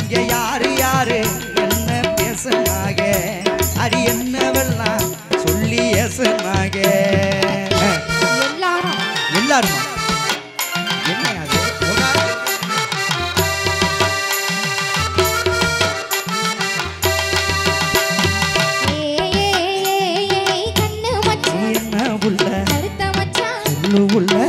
இங்க யாரு யாரு என்ன பேசுனாக அது என்னவெல்லாம் சொல்லி ஏசுனாக எல்லாரும் என்ன அது என்ன உள்ள உள்ள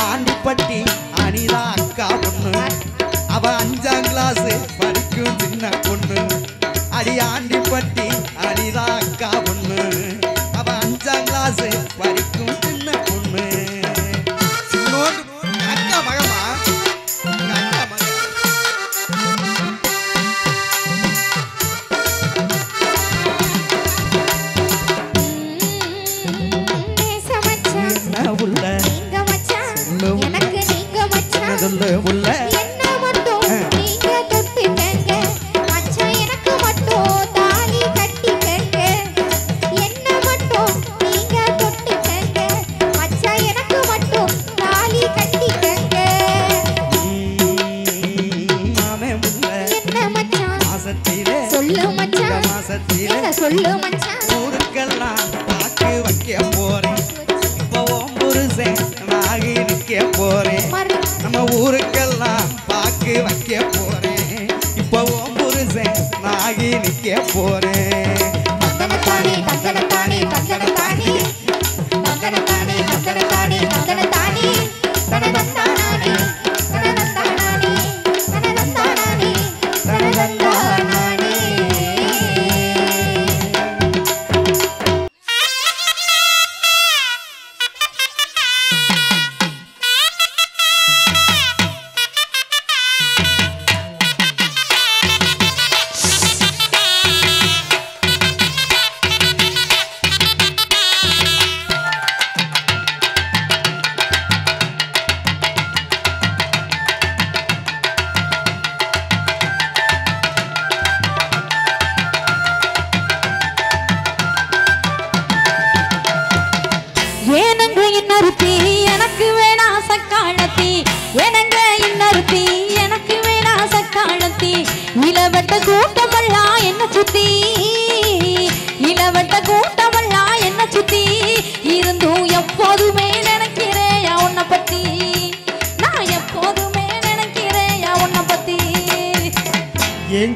ஆண்டிப்பட்டி அனிதா அக்கா பொண்ணு அவ 5ஆம் கிளாஸ் படிக்கும் சின்ன பொண்ணு அடி ஆண்டிப்பட்டி அனிதா அக்கா பொண்ணு அவ 5ஆம் கிளாஸ் படிக்கும் சின்ன பொண்ணு சின்னோண்டு அக்கா மகமா அக்கா மக உள்ள எனக்கு நீங்க மச்சான் உள்ள என்ன மட்டும் நீங்க தொட்டுக்கங்க மச்சான் எனக்கு மட்டும் தாலி கட்டிக்கங்க என்ன மட்டும் நீங்க தொட்டுக்கங்க மச்சான் எனக்கு மட்டும் தாலி கட்டிக்கங்க மாமே உள்ள என்ன மச்சான் மாசத்திலே சொல்லு மச்சான் மாசத்திலே என்ன சொல்லு மச்சான் ஊருக்கெல்லாம் பாக்கு வைக்க போறேன் நாகி நிக்க போறேன் நம்ம ஊருக்கெல்லாம் பாக்கு வைக்க போறேன் இப்போ புருஷன் நாகி நிக்க போறேன் தந்தனத்தானே தந்தனத்தானே தந்தனத்தானே தந்தனத்தானே தந்தனத்தானே தந்தனத்தானே தனதந்தானே தனதந்தானே தனதந்தானே தனதந்தானே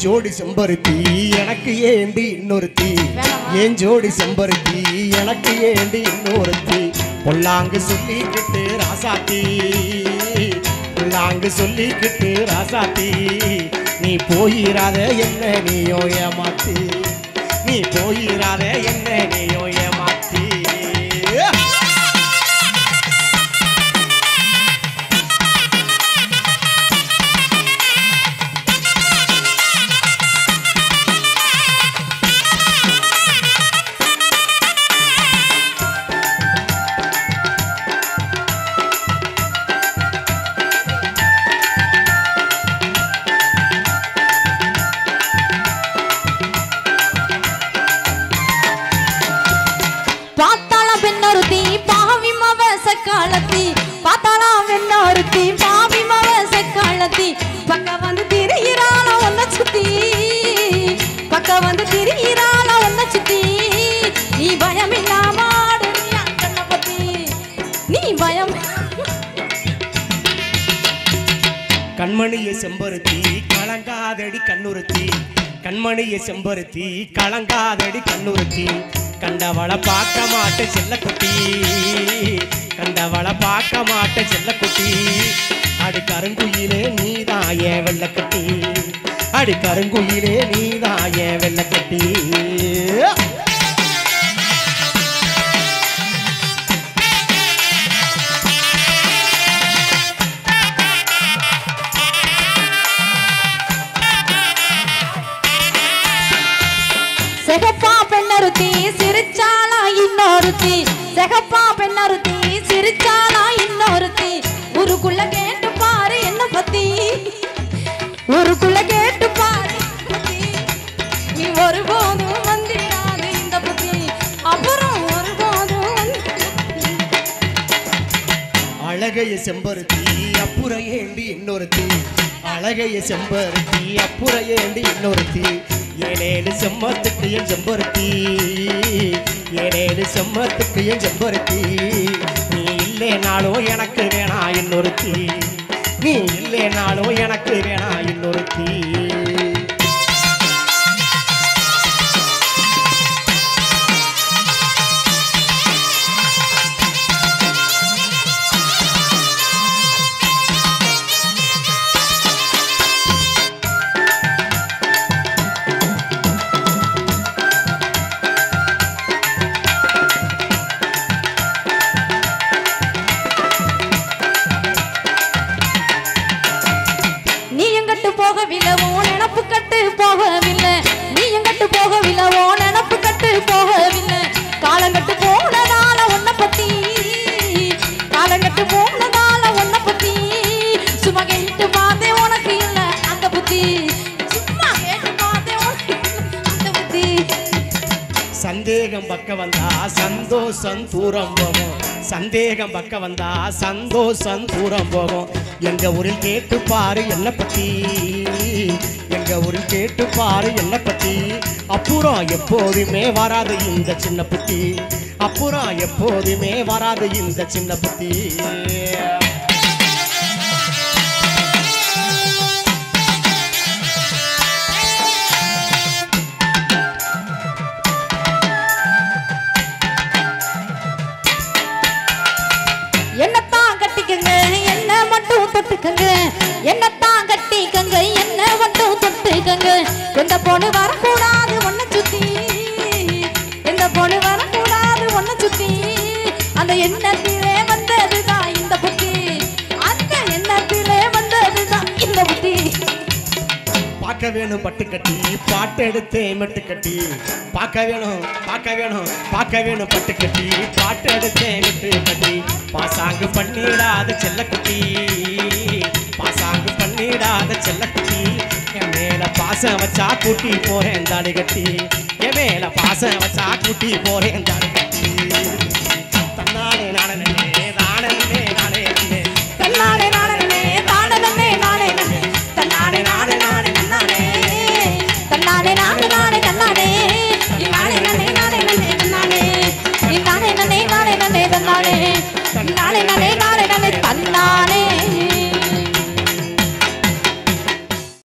ஜோடி செம்பருத்தி எனக்கு ஏண்டி இன்னொருத்தி ஏன் ஜோடி செம்பருத்தி எனக்கு ஏண்டி இன்னொருத்தி பொல்லாங்கு சொல்லிக்கிட்டு ராசாத்தி பொல்லாங்கு சொல்லிக்கிட்டு ராசாத்தி நீ போயிராத என்ன நீயோ ஏமாத்தி நீ போயிராத என்ன நீயோ ஏமாத்தி கண்மணிய செம்பருத்தி கலங்காதடி கண்ணுறுத்தி கண்மணிய செம்பருத்தி கலங்காதடி கண்ணுறுத்தி கண்டவளை பார்க்க மாட்ட செல்லக்குட்டி கண்டவளை பார்க்க மாட்ட செல்லக்குட்டி அடி கருங்குயிலே நீதான் ஏன் வெள்ளக்கட்டி அடி கருங்குயிலே நீதான் ஏன் வெள்ளக்கட்டி செகப்பா பெண்ணருத்தி சிரிச்சாளா இன்னொருத்தி செகப்பா பெண்ணருத்தி சிரிச்சாளா இன்னொருத்தி ஊருக்குள்ள கேட்டு பாரு என்ன பத்தி ஊருக்குள்ள கேட்டு பாரு நீ ஒருபோதும் வந்திடாது இந்த பத்தி அப்புறம் ஒருபோதும் அழகைய செம்பருத்தி அப்புற ஏண்டி இன்னொருத்தி அழகைய செம்பருத்தி அப்புற ஏண்டி இன்னொருத்தி ஏழேழு செம்மத்துக்கு என் செம்பருத்தி ஏழேழு செம்மத்துக்கு என் செம்பருத்தி நீ இல்லேனாலும் எனக்கு வேணா இன்னொருத்தி நீ இல்லேனாலும் எனக்கு வேணா இன்னொருத்தி சந்தேகம் பக்க வந்தா சந்தோஷம் தூரம் போகும் சந்தேகம் பக்க வந்தா சந்தோஷம் தூரம் போகும் எங்க ஊரில் கேட்டு பாரு என்ன பத்தி எங்க ஊரில் கேட்டு பாரு என்ன பத்தி அப்புறம் எப்போதுமே வராது இந்த சின்ன புத்தி அப்புறம் எப்போதுமே வராது இந்த சின்ன புத்தி என்னத்தான் கட்டிக்கங்க என்ன மட்டும் தொட்டுக்கங்க என்னத்தான் கட்டிக்கங்க என்ன மட்டும் தொட்டுக்கங்க எந்த பொண்ணு வரக்கூடாது ஒன்ன சுத்தி எந்த பொண்ணு வரக்கூடாது ஒன்ன சுத்தி அந்த எண்ணத்திலே வந்ததுதான் இந்த புத்தி அந்த எண்ணத்திலே வந்ததுதான் இந்த புத்தி பார்க்க வேணும் பட்டு கட்டி பாட்டு எடுத்து மெட்டு கட்டி பார்க்க வேணும் பார்க்க வேணும் பார்க்க வேணும் பட்டு கட்டி பாட்டு எடுத்து மெட்டு கட்டி பாசாங்கு பண்ணிடாத செல்லக்குட்டி பாசாங்கு பண்ணிடாத செல்லக்குட்டி என் மேல பாசம் வச்சா கூட்டி போறேன் தாடி கட்டி என் மேல பாசம் வச்சா கூட்டி போறேன் தாடி